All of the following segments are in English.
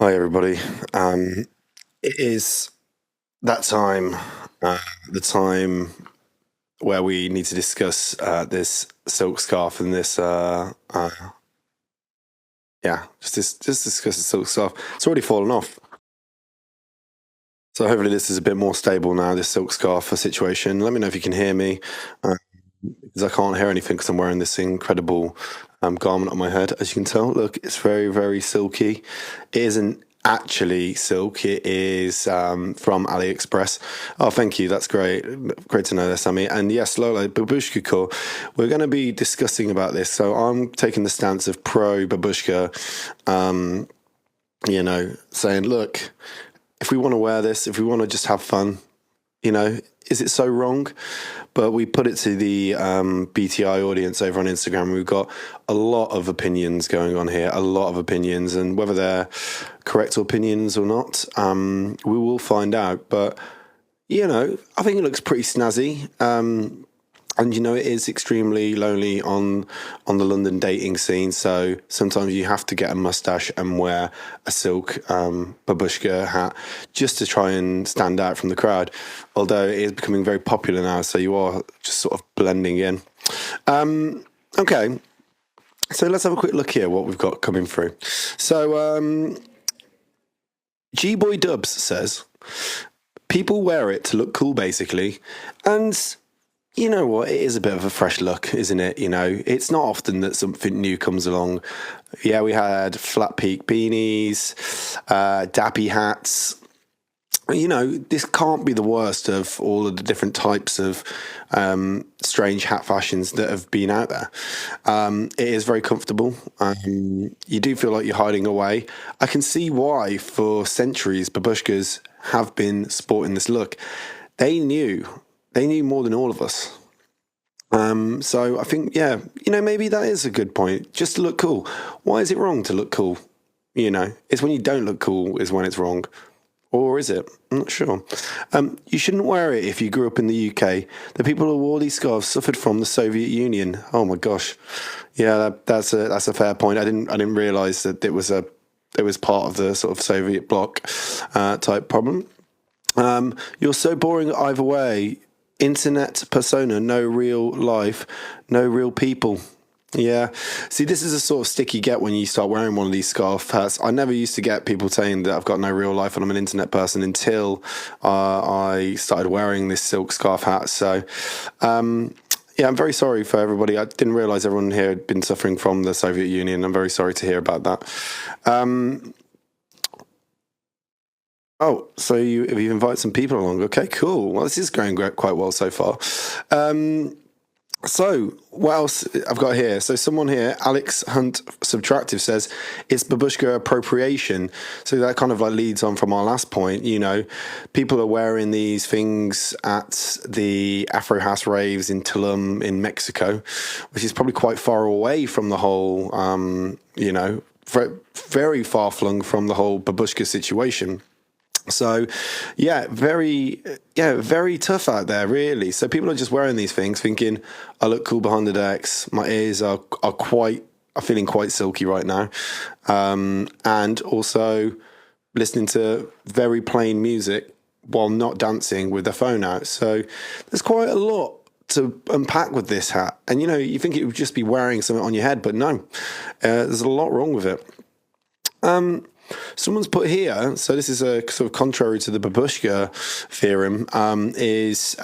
Hi, everybody. It is that time, the time where we need to discuss this silk scarf and this, just discuss the silk scarf. It's already fallen off. So hopefully this is a bit more stable now, this silk scarf situation. Let me know if you can hear me, because I can't hear anything because I'm wearing this incredible garment on my head. As you can tell, look, it's very, very silky. It isn't actually silk. It is from AliExpress. Oh, thank you. That's great. Great to know that, Sammy. And yes, Lola, Babushka Core. We're going to be discussing about this. So I'm taking the stance of pro Babushka, saying, look, if we want to wear this, if we want to just have fun, is it so wrong? But we put it to the BTI audience over on Instagram. We've got a lot of opinions going on here, a lot of opinions, and whether they're correct opinions or not, we will find out. But, I think it looks pretty snazzy. And it is extremely lonely on the London dating scene. So sometimes you have to get a mustache and wear a silk babushka hat just to try and stand out from the crowd. Although it is becoming very popular now, so you are just sort of blending in. Okay, so let's have a quick look here what we've got coming through. So G-Boy Dubs says, people wear it to look cool, basically, and you know what? It is a bit of a fresh look, isn't it? It's not often that something new comes along. Yeah, we had flat peak beanies, dappy hats. This can't be the worst of all of the different types of strange hat fashions that have been out there. It is very comfortable. You do feel like you're hiding away. I can see why, for centuries, babushkas have been sporting this look. They knew more than all of us. So I think, maybe that is a good point. Just to look cool. Why is it wrong to look cool? It's when you don't look cool is when it's wrong. Or is it? I'm not sure. You shouldn't wear it if you grew up in the UK. The people who wore these scarves suffered from the Soviet Union. Oh my gosh. Yeah, that's a fair point. I didn't realise that it was part of the sort of Soviet bloc type problem. You're so boring either way. Internet persona, no real life, no real people. Yeah. See, this is a sort of stick you get when you start wearing one of these scarf hats. I never used to get people saying that I've got no real life and I'm an internet person until I started wearing this silk scarf hat. So, I'm very sorry for everybody. I didn't realise everyone here had been suffering from the Soviet Union. I'm very sorry to hear about that. Oh, so you've invited some people along. Okay, cool. Well, this is going quite well so far. So what else I've got here? So someone here, Alex Hunt Subtractive, says it's babushka appropriation. So that kind of like leads on from our last point. People are wearing these things at the Afro House raves in Tulum in Mexico, which is probably quite far away from the whole, very far flung from the whole babushka situation. So, very tough out there, really. So people are just wearing these things thinking, I look cool behind the decks. My ears are feeling quite silky right now. And also listening to very plain music while not dancing with their phone out. So there's quite a lot to unpack with this hat. And, you think it would just be wearing something on your head, but no, there's a lot wrong with it. Someone's put here, so this is a sort of contrary to the babushka theorem, is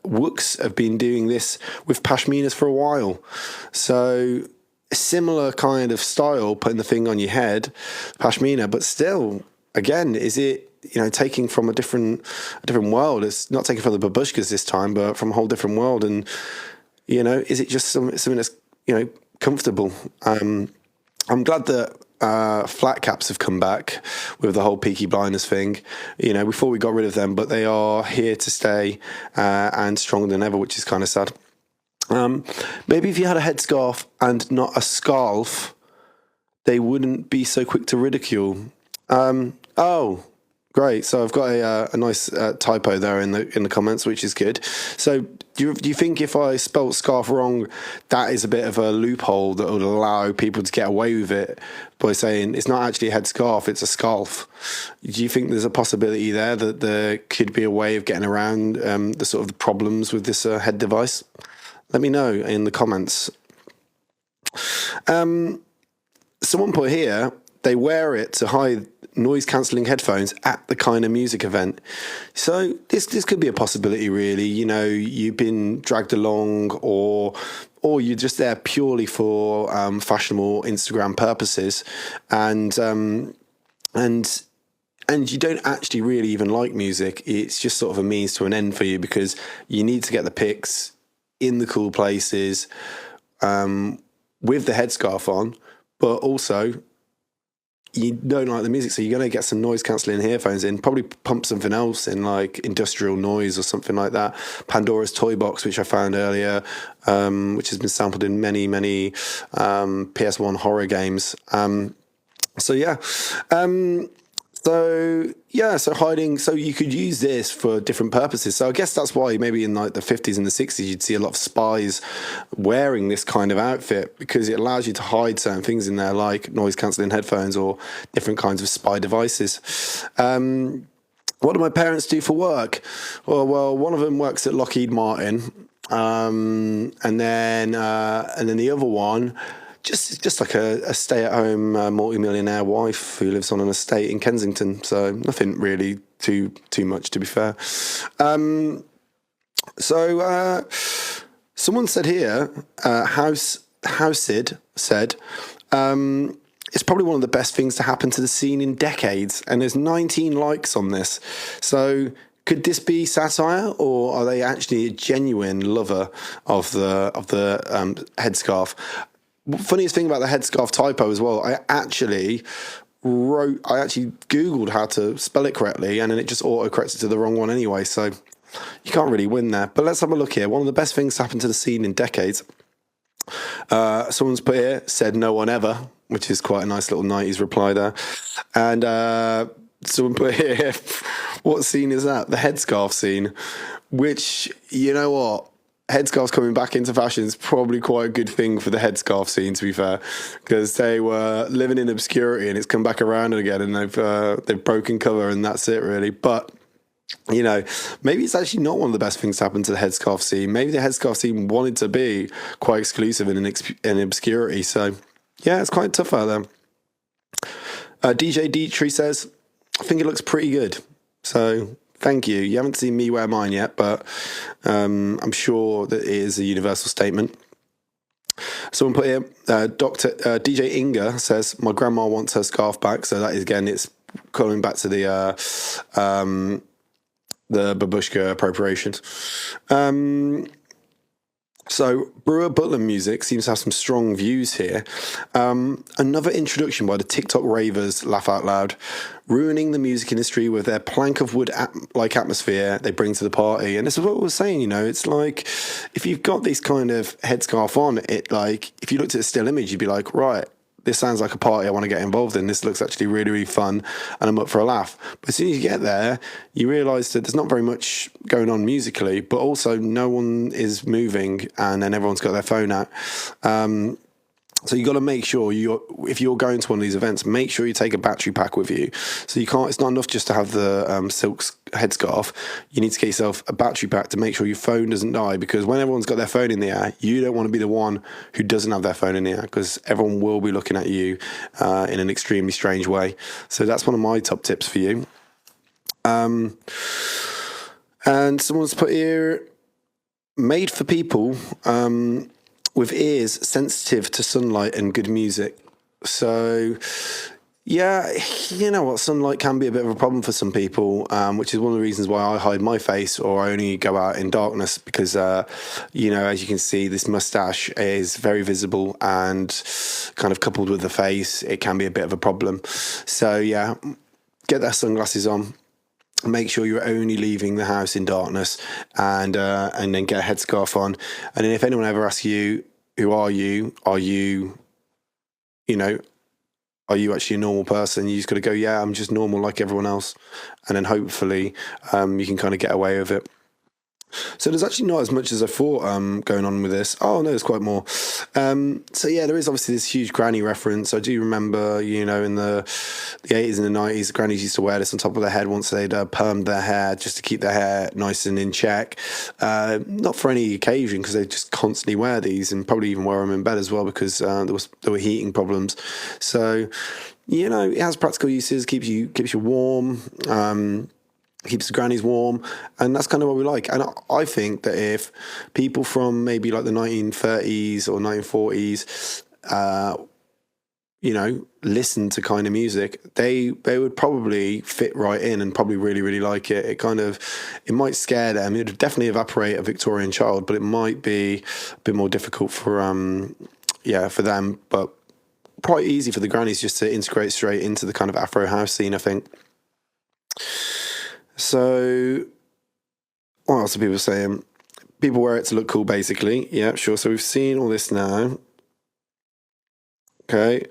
Wooks have been doing this with pashminas for a while. So a similar kind of style, putting the thing on your head, pashmina, but still, again, is it, taking from a different world? It's not taking from the babushkas this time, but from a whole different world. And, is it just something that's, comfortable? I'm glad that flat caps have come back with the whole Peaky Blinders thing. We thought we got rid of them, but they are here to stay and stronger than ever, which is kind of sad. Maybe if you had a headscarf and not a scarf, they wouldn't be so quick to ridicule. Oh, great! So I've got a nice typo there in the comments, which is good. So Do you think if I spelt scarf wrong, that is a bit of a loophole that would allow people to get away with it by saying it's not actually a headscarf, it's a scarf? Do you think there's a possibility there that there could be a way of getting around the sort of the problems with this head device? Let me know in the comments. Someone put here, they wear it to hide noise cancelling headphones at the kind of music event. So this could be a possibility, really. You know, you've been dragged along, or you're just there purely for fashionable Instagram purposes, and you don't actually really even like music. It's just sort of a means to an end for you because you need to get the pics in the cool places with the headscarf on, but also you don't like the music, so you're going to get some noise cancelling earphones in, probably pump something else in, like industrial noise or something like that. Pandora's Toy Box, which I found earlier, which has been sampled in many PS1 horror games. So hiding, so you could use this for different purposes. So I guess that's why maybe in like the 50s and the 60s you'd see a lot of spies wearing this kind of outfit, because it allows you to hide certain things in there, like noise cancelling headphones or different kinds of spy devices. What do my parents do for work? Well, one of them works at Lockheed Martin, and then the other one, just like a stay-at-home multi-millionaire wife who lives on an estate in Kensington. So nothing really too much, to be fair. Someone said here, Housid said, it's probably one of the best things to happen to the scene in decades, and there's 19 likes on this. So could this be satire, or are they actually a genuine lover of the headscarf? Funniest thing about the headscarf typo as well, I actually Googled how to spell it correctly, and then it just auto-corrects it to the wrong one anyway, so you can't really win there. But let's have a look here. One of the best things to happen to the scene in decades. Someone's put here, said no one ever, which is quite a nice little 90s reply there. And someone put here, what scene is that? The headscarf scene, which, you know what? Headscarves coming back into fashion is probably quite a good thing for the headscarf scene, to be fair, because they were living in obscurity and it's come back around again, and they've broken cover, and that's it really. But you know, maybe it's actually not one of the best things to happen to the headscarf scene. Maybe the headscarf scene wanted to be quite exclusive and in obscurity. So yeah, it's quite tough out there. DJ Dietrich says, I think it looks pretty good. So thank you. You haven't seen me wear mine yet, but I'm sure that it is a universal statement. Someone put here, DJ Inga says, my grandma wants her scarf back. So that is, again, it's coming back to the babushka appropriations. So Brewer Butler Music seems to have some strong views here. Another introduction by the TikTok ravers, laugh out loud, ruining the music industry with their plank of wood like atmosphere they bring to the party. And this is what we were saying, you know, it's like if you've got this kind of headscarf on, it like if you looked at a still image, you'd be like, right, this sounds like a party I want to get involved in. This looks actually really, really fun, and I'm up for a laugh. But as soon as you get there, you realise that there's not very much going on musically, but also no one is moving, and then everyone's got their phone out. So you got to make sure if you're going to one of these events, make sure you take a battery pack with you. So you can't. It's not enough just to have the silk headscarf. You need to get yourself a battery pack to make sure your phone doesn't die. Because when everyone's got their phone in the air, you don't want to be the one who doesn't have their phone in the air, because everyone will be looking at you in an extremely strange way. So that's one of my top tips for you. And someone's put here, made for people. With ears sensitive to sunlight and good music. So, yeah, you know what, sunlight can be a bit of a problem for some people, which is one of the reasons why I hide my face, or I only go out in darkness, because, you know, as you can see, this mustache is very visible, and kind of coupled with the face, it can be a bit of a problem. So, yeah, get their sunglasses on. Make sure you're only leaving the house in darkness, and then get a headscarf on. And then if anyone ever asks you, who are you? Are you actually a normal person? You just got to go, yeah, I'm just normal like everyone else. And then hopefully you can kind of get away with it. So there's actually not as much as I thought going on with this. Oh no, there's quite more. So yeah, there is obviously this huge granny reference. I do remember, you know, in the 80s and the 90s, grannies used to wear this on top of their head once they'd permed their hair, just to keep their hair nice and in check. Not for any occasion, because they just constantly wear these, and probably even wear them in bed as well, because there were heating problems. So, you know, it has practical uses, keeps you warm. Keeps the grannies warm, and that's kind of what we like. And I think that if people from maybe like the 1930s or 1940s, you know, listen to kind of music, they would probably fit right in and probably really, really like it. It might scare them. It would definitely evaporate a Victorian child, but it might be a bit more difficult for for them. But quite easy for the grannies just to integrate straight into the kind of Afro house scene, I think. So, what else are people saying? People wear it to look cool, basically. Yeah, sure. So we've seen all this now. Okay.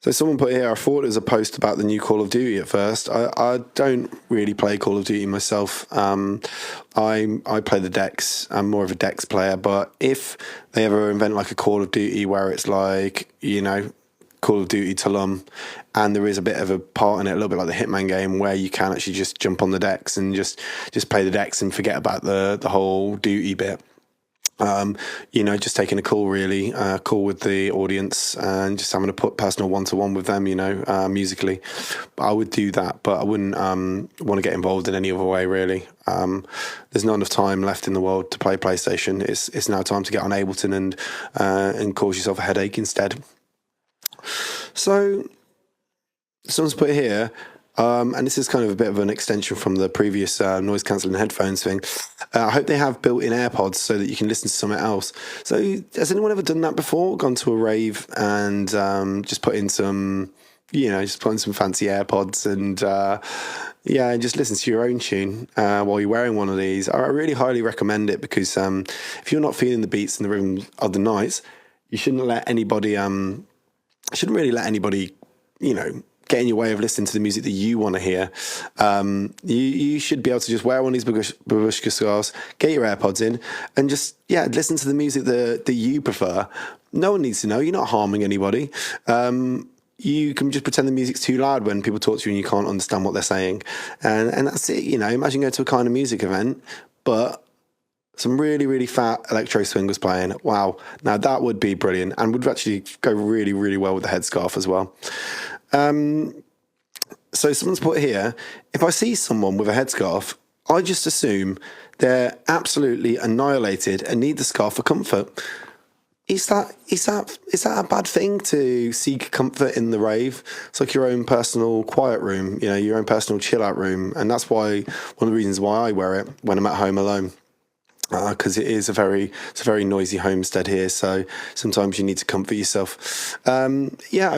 So someone put here, I thought it was a post about the new Call of Duty at first. I don't really play Call of Duty myself. I play the decks. I'm more of a decks player. But if they ever invent like a Call of Duty where it's like, you know, Call of Duty Tulum, and there is a bit of a part in it, a little bit like the Hitman game, where you can actually just jump on the decks and just play the decks and forget about the whole duty bit. You know, just taking a call really, call with the audience and just having a personal one-to-one with them, you know, musically. But I would do that, but I wouldn't want to get involved in any other way really. There's not enough time left in the world to play PlayStation. It's now time to get on Ableton and cause yourself a headache instead. So someone's put here, and this is kind of a bit of an extension from the previous noise cancelling headphones thing. I hope they have built-in AirPods so that you can listen to something else. So has anyone ever done that before? Gone to a rave and just put in some fancy AirPods and just listen to your own tune while you're wearing one of these? I really highly recommend it, because if you're not feeling the beats and the rhythm of the nights, you shouldn't really let anybody, you know, get in your way of listening to the music that you want to hear. You should be able to just wear one of these babushka scarves, get your AirPods in, and just, listen to the music that you prefer. No one needs to know. You're not harming anybody. You can just pretend the music's too loud when people talk to you and you can't understand what they're saying. And that's it, you know. Imagine going to a kind of music event, but some really, really fat electro swing was playing. Wow. Now that would be brilliant and would actually go really, really well with the headscarf as well. So someone's put here, if I see someone with a headscarf, I just assume they're absolutely annihilated and need the scarf for comfort. Is that a bad thing to seek comfort in the rave? It's like your own personal quiet room, you know, your own personal chill out room. And that's one of the reasons why I wear it when I'm at home alone. Because it's a very noisy homestead here, so sometimes you need to comfort yourself. I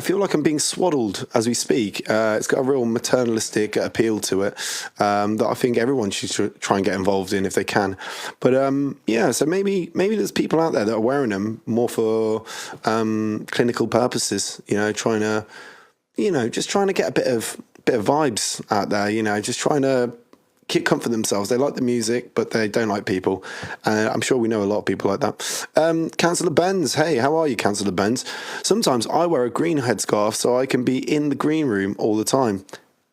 feel like I'm being swaddled as we speak. It's got a real maternalistic appeal to it that I think everyone should try and get involved in if they can. But so maybe there's people out there that are wearing them more for clinical purposes. You know, just trying to get a bit of vibes out there. You know, just trying to comfort themselves. They like the music, but they don't like people. I'm sure we know a lot of people like that. Councillor Benz, hey, how are you, Councillor Benz? Sometimes I wear a green headscarf so I can be in the green room all the time.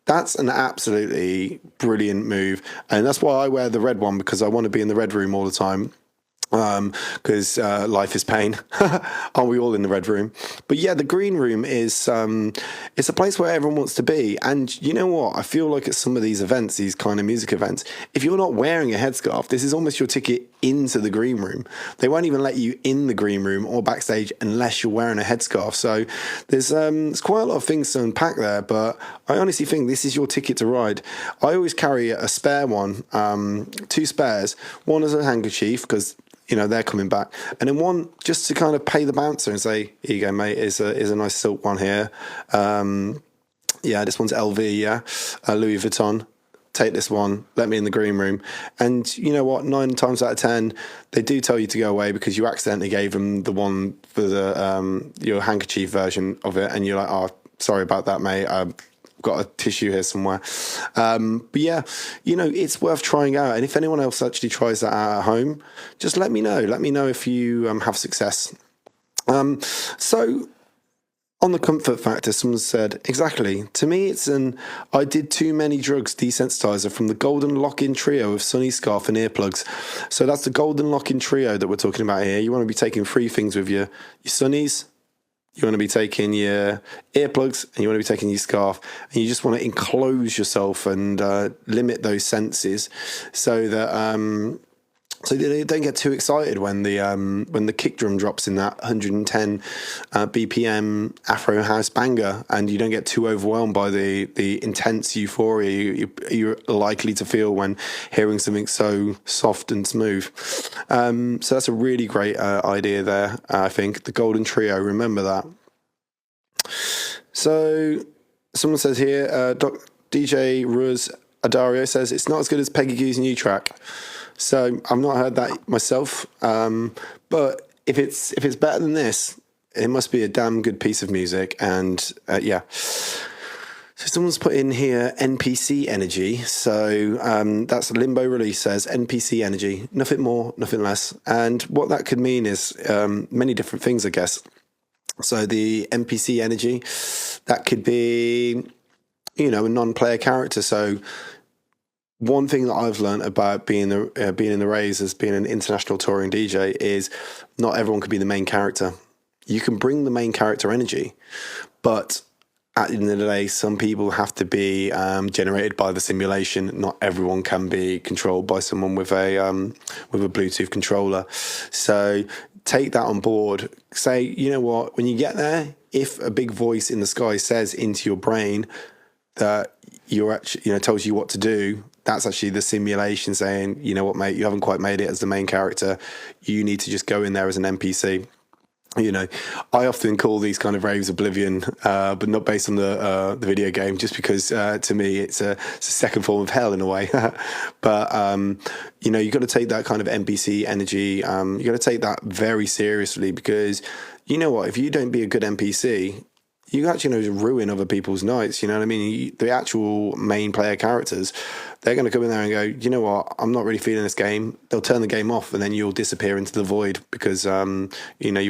That's an absolutely brilliant move, and that's why I wear the red one, because I want to be in the red room all the time. Because life is pain. Aren't we all in the red room? But yeah, the green room is it's a place where everyone wants to be. And you know what? I feel like at some of these events, these kind of music events, if you're not wearing a headscarf, this is almost your ticket into the green room. They won't even let you in the green room or backstage unless you're wearing a headscarf. So there's quite a lot of things to unpack there, but I honestly think this is your ticket to ride. I always carry a spare one, two spares, one as a handkerchief, because you know, they're coming back. And then one just to kind of pay the bouncer and say, here you go, mate, is a nice silk one here. This one's LV, Louis Vuitton. Take this one, let me in the green room. And you know what, 9 times out of 10, they do tell you to go away because you accidentally gave them the one for your handkerchief version of it. And you're like, oh, sorry about that, mate. got a tissue here somewhere. But yeah, it's worth trying out. And if anyone else actually tries that out at home, just let me know. Let me know if you have success. So on the comfort factor, someone said, exactly. To me, it's I did too many drugs desensitizer from the golden lock-in trio of Sunny Scarf and earplugs. So that's the golden lock-in trio that we're talking about here. You want to be taking three things with your Sunnies, you want to be taking your earplugs, and you want to be taking your scarf, and you just want to enclose yourself and limit those senses so that so they don't get too excited when the kick drum drops in that 110 BPM Afro house banger, and you don't get too overwhelmed by the intense euphoria you're likely to feel when hearing something so soft and smooth. So that's a really great idea there. I think the Golden Trio. Remember that. So someone says here, DJ Ruz Adario says it's not as good as Peggy Gou's new track. So I've not heard that myself, but if it's better than this, it must be a damn good piece of music. And yeah, so someone's put in here NPC energy. So that's a Limbo Release says NPC energy, nothing more, nothing less. And what that could mean is many different things, I guess. So the NPC energy, that could be a non-player character. So one thing that I've learned about being in the raves as being an international touring DJ is not everyone can be the main character. You can bring the main character energy, but at the end of the day, some people have to be generated by the simulation. Not everyone can be controlled by someone with a Bluetooth controller. So take that on board. Say, you know what, when you get there, if a big voice in the sky says into your brain that you're actually, tells you what to do, that's actually the simulation saying, you know what, mate, you haven't quite made it as the main character. You need to just go in there as an NPC. I often call these kind of raves Oblivion, but not based on the video game, just because to me it's a second form of hell in a way. But you've got to take that kind of NPC energy. You've got to take that very seriously, because you know what, if you don't be a good NPC, you actually ruin other people's nights. You know what I mean? The actual main player characters, they're going to come in there and go, you know what, I'm not really feeling this game. They'll turn the game off, and then you'll disappear into the void because you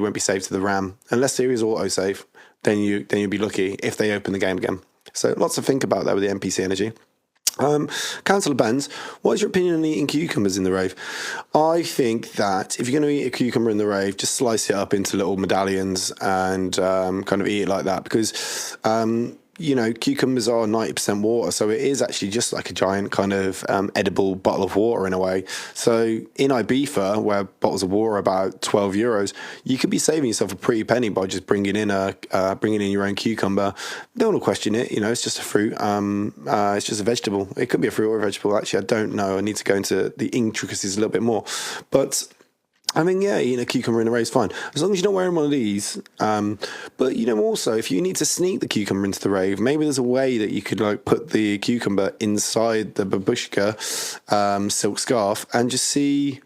won't be saved to the RAM unless there is autosave. Then you'll be lucky if they open the game again. So lots to think about there with the NPC energy. Council of Bands, what is your opinion on eating cucumbers in the rave? I think that if you're going to eat a cucumber in the rave, just slice it up into little medallions and kind of eat it like that, because cucumbers are 90% water, so it is actually just like a giant kind of edible bottle of water in a way. So in Ibiza, where bottles of water are about €12, you could be saving yourself a pretty penny by just bringing in your own cucumber. No one will question it. It's just a fruit. It's just a vegetable. It could be a fruit or a vegetable. Actually, I don't know. I need to go into the intricacies a little bit more, but I mean, yeah, eating a cucumber in a rave is fine, as long as you're not wearing one of these. But, also, if you need to sneak the cucumber into the rave, maybe there's a way that you could, put the cucumber inside the babushka silk scarf and just see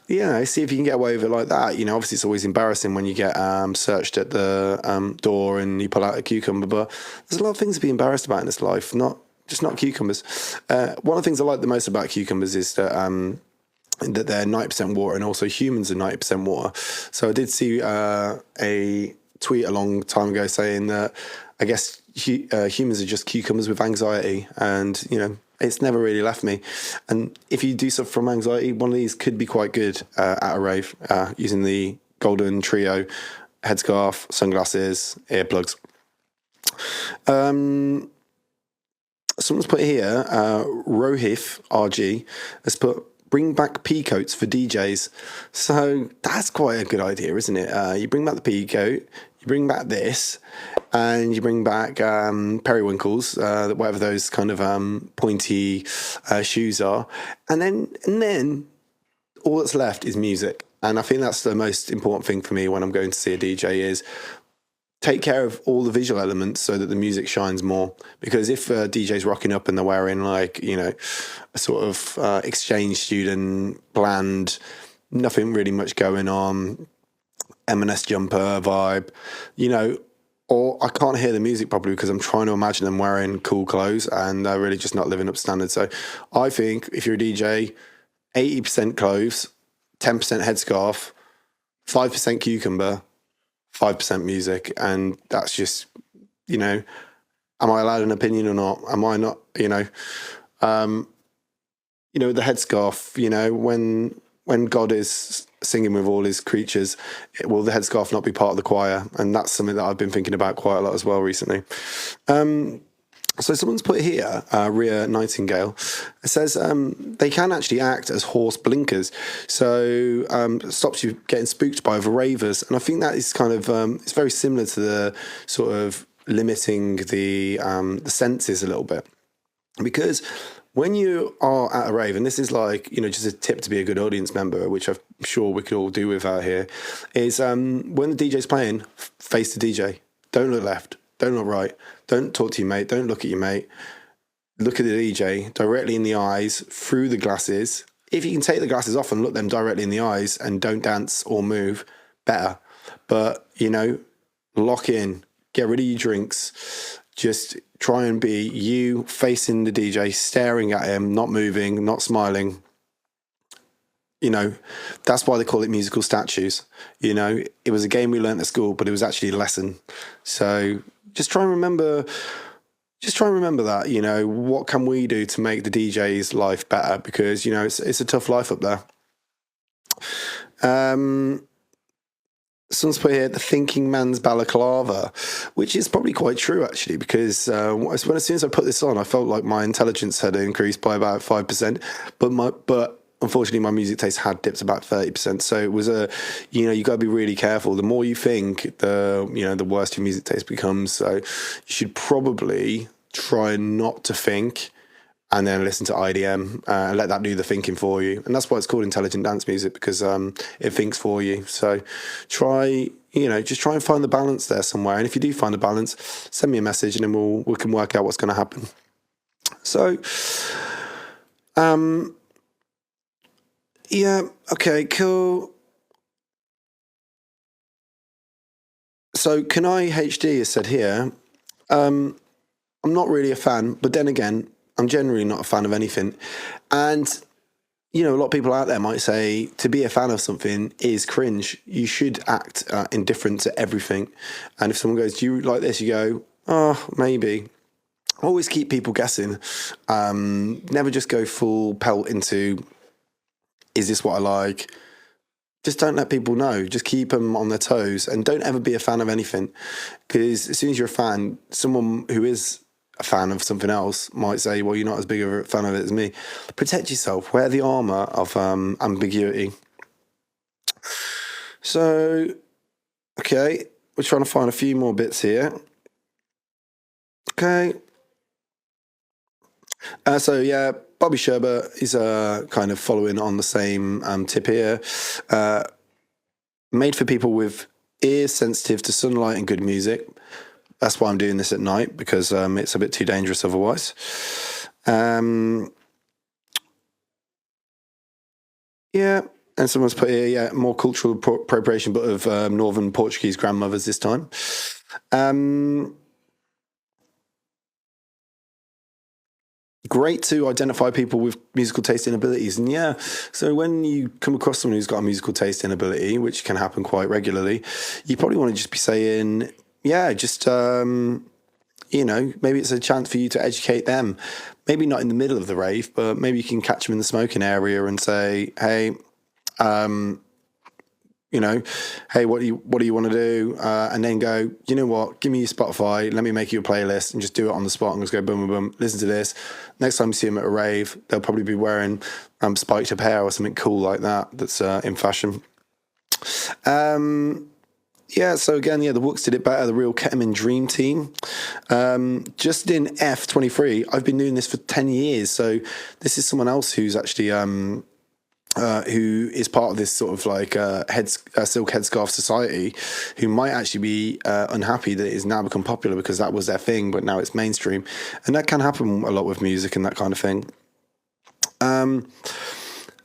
if you can get away with it like that. Obviously, it's always embarrassing when you get searched at the door and you pull out a cucumber, but there's a lot of things to be embarrassed about in this life, not cucumbers. One of the things I like the most about cucumbers is that they're 90% water, and also humans are 90% water. So I did see a tweet a long time ago saying that I guess humans are just cucumbers with anxiety, and it's never really left me. And if you do suffer from anxiety, one of these could be quite good at a rave, using the Golden Trio, headscarf, sunglasses, earplugs. Someone's put here, Rohith RG has put, bring back pea coats for DJs. So that's quite a good idea, isn't it? You bring back the pea coat, you bring back this, and you bring back periwinkles, whatever those kind of pointy shoes are, and then all that's left is music. And I think that's the most important thing for me when I'm going to see a DJ is take care of all the visual elements so that the music shines more. Because if a DJ's rocking up and they're wearing a sort of exchange student, bland, nothing really much going on, M&S jumper vibe, or I can't hear the music properly because I'm trying to imagine them wearing cool clothes and they're really just not living up to standard. So I think if you're a DJ, 80% clothes, 10% headscarf, 5% cucumber, 5% music, and that's just, you know, am I allowed an opinion or not? Am I not, the headscarf, when God is singing with all his creatures, will the headscarf not be part of the choir? And that's something that I've been thinking about quite a lot as well recently. So someone's put here, Rhea Nightingale, it says they can actually act as horse blinkers, so it stops you getting spooked by other ravers. And I think that is kind of, it's very similar to the sort of limiting the senses a little bit. Because when you are at a rave, and this is like, just a tip to be a good audience member, which I'm sure we could all do with out here, is when the DJ's playing, face the DJ. Don't look left. Don't look right. Don't talk to your mate. Don't look at your mate. Look at the DJ directly in the eyes, through the glasses. If you can take the glasses off and look them directly in the eyes and don't dance or move, better. But, lock in. Get rid of your drinks. Just try and be you facing the DJ, staring at him, not moving, not smiling. That's why they call it musical statues. It was a game we learned at school, but it was actually a lesson. So just try and remember that, what can we do to make the DJ's life better? Because, it's a tough life up there. Someone's put here, the thinking man's balaclava, which is probably quite true, actually, because as soon as I put this on, I felt like my intelligence had increased by about 5%, but unfortunately my music taste had dipped about 30%. So it was you got to be really careful. The more you think, the worse your music taste becomes. So you should probably try not to think and then listen to IDM and let that do the thinking for you. And that's why it's called intelligent dance music, because it thinks for you. So just try and find the balance there somewhere. And if you do find the balance, send me a message and then we can work out what's going to happen. So, yeah, okay, cool. So Kanai HD has said here, I'm not really a fan, but then again, I'm generally not a fan of anything. And, a lot of people out there might say to be a fan of something is cringe. You should act indifferent to everything. And if someone goes, do you like this? You go, oh, maybe. Always keep people guessing. Never just go full pelt into, is this what I like? Just don't let people know. Just keep them on their toes and don't ever be a fan of anything. Because as soon as you're a fan, someone who is a fan of something else might say, well, you're not as big of a fan of it as me. Protect yourself. Wear the armour of ambiguity. So, okay, we're trying to find a few more bits here. Okay. So, yeah, Bobby Sherbert is kind of following on the same tip here. Made for people with ears sensitive to sunlight and good music. That's why I'm doing this at night, because it's a bit too dangerous otherwise. Yeah, and someone's put here, more cultural appropriation, but of northern Portuguese grandmothers this time. Great to identify people with musical taste and abilities. And so when you come across someone who's got a musical taste and ability, which can happen quite regularly, you probably want to just be saying, maybe it's a chance for you to educate them. Maybe not in the middle of the rave, but maybe you can catch them in the smoking area and say, hey, hey, what do you want to do? And then go, you know what, give me your Spotify, let me make you a playlist and just do it on the spot and just go boom, boom, boom, listen to this. Next time you see them at a rave, they'll probably be wearing spiked up hair or something cool like that that's in fashion. So again, the Wooks did it better, the real Ketamine Dream Team. Justin F23, I've been doing this for 10 years, so this is someone else who's actually who is part of this sort of like silk headscarf society, who might actually be unhappy that it has now become popular because that was their thing, but now it's mainstream. And that can happen a lot with music and that kind of thing. And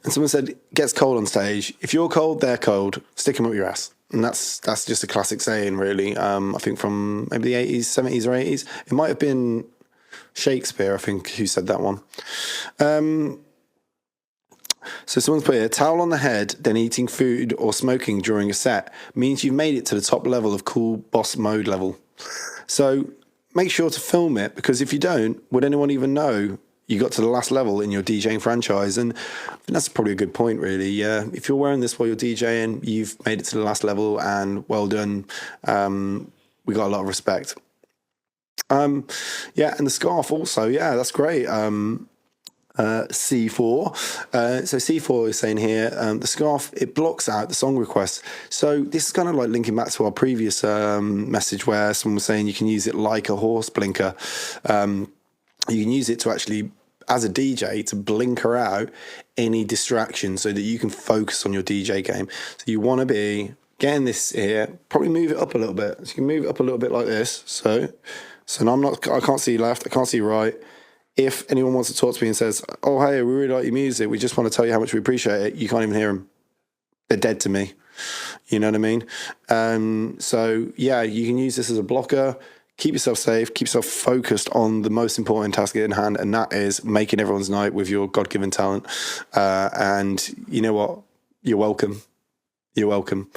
And someone said, gets cold on stage. If you're cold, they're cold. Stick them up your ass. And that's just a classic saying, really. I think from maybe the 80s, 70s or 80s. It might have been Shakespeare, I think, who said that one. So someone's put here, towel on the head, then eating food or smoking during a set means you've made it to the top level of cool boss mode level. So make sure to film it, because if you don't, would anyone even know you got to the last level in your DJing franchise? And I think that's probably a good point, really. Yeah, if you're wearing this while you're DJing, you've made it to the last level, and well done. We got a lot of respect. Yeah, and the scarf also. Yeah, that's great. C4. So C4 is saying here, the scarf, it blocks out the song requests. So this is kind of like linking back to our previous message where someone was saying you can use it like a horse blinker. You can use it to actually, as a DJ, to blinker out any distraction so that you can focus on your DJ game. So you want to be getting this here, probably move it up a little bit. So you can move it up a little bit like this. So now I can't see left, I can't see right. If anyone wants to talk to me and says, oh, hey, we really like your music, we just want to tell you how much we appreciate it, you can't even hear them. They're dead to me. You know what I mean? So, yeah, you can use this as a blocker. Keep yourself safe. Keep yourself focused on the most important task at hand, and that is making everyone's night with your God-given talent. And you know what? You're welcome. You're welcome.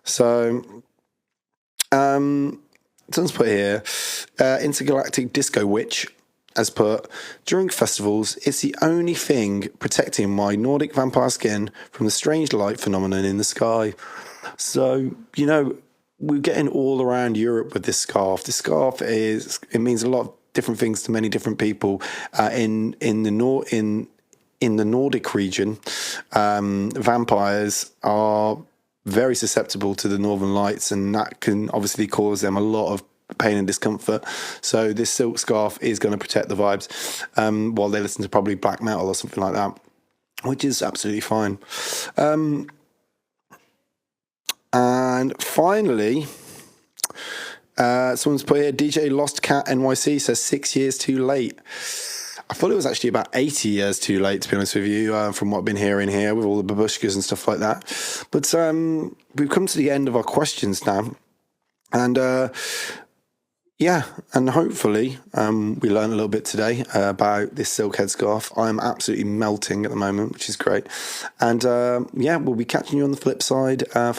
So, someone's put here, Intergalactic Disco Witch has put, during festivals, it's the only thing protecting my Nordic vampire skin from the strange light phenomenon in the sky. So, you know, we're getting all around Europe with this scarf. This scarf it means a lot of different things to many different people. In the Nordic region, vampires are very susceptible to the northern lights, and that can obviously cause them a lot of pain and discomfort. So this silk scarf is going to protect the vibes while they listen to probably black metal or something like that, which is absolutely fine. And finally, someone's put here, DJ Lost Cat NYC says 6 years too late. I thought it was actually about 80 years too late, to be honest with you, from what I've been hearing here with all the babushkas and stuff like that. But we've come to the end of our questions now. And yeah, and hopefully we learned a little bit today about this silk head scarf. I'm absolutely melting at the moment, which is great. And yeah, we'll be catching you on the flip side for